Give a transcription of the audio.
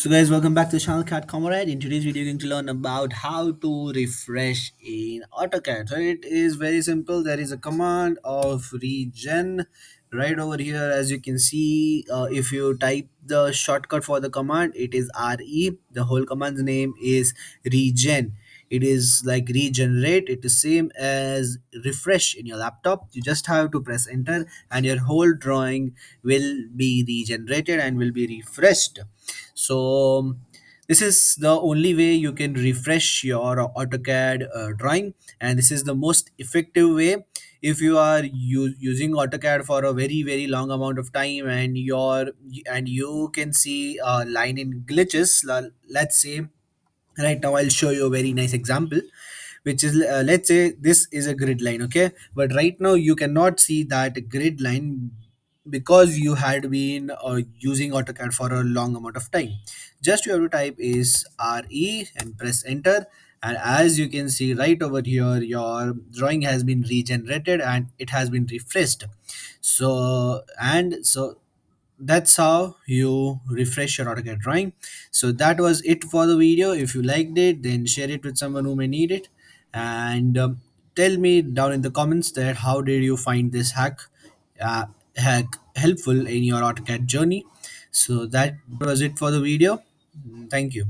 So guys, welcome back to the channel Cat Comrade. In today's video, you're going to learn about how to refresh in AutoCAD. So it is very simple. There is a command of regen right over here. As you can see, if you type the shortcut for the command, it is RE. The whole command's name is regen. It is like regenerate. It is same as refresh in your laptop. You just have to press enter and your whole drawing will be regenerated and will be refreshed. So this is the only way you can refresh your AutoCAD drawing, and this is the most effective way. If you are using AutoCAD for a very long amount of time and you can see a line in glitches, let's say right now I'll show you a very nice example, which is let's say this is a grid line, okay, but right now you cannot see that grid line because you had been using AutoCAD for a long amount of time. Just you have to type is RE and press enter, and as you can see right over here, your drawing has been regenerated and it has been refreshed. So that's how you refresh your AutoCAD drawing. So that was it for the video. If you liked it, then share it with someone who may need it, and tell me down in the comments that how did you find this uh, hack helpful in your AutoCAD journey. So that was it for the video. Thank you.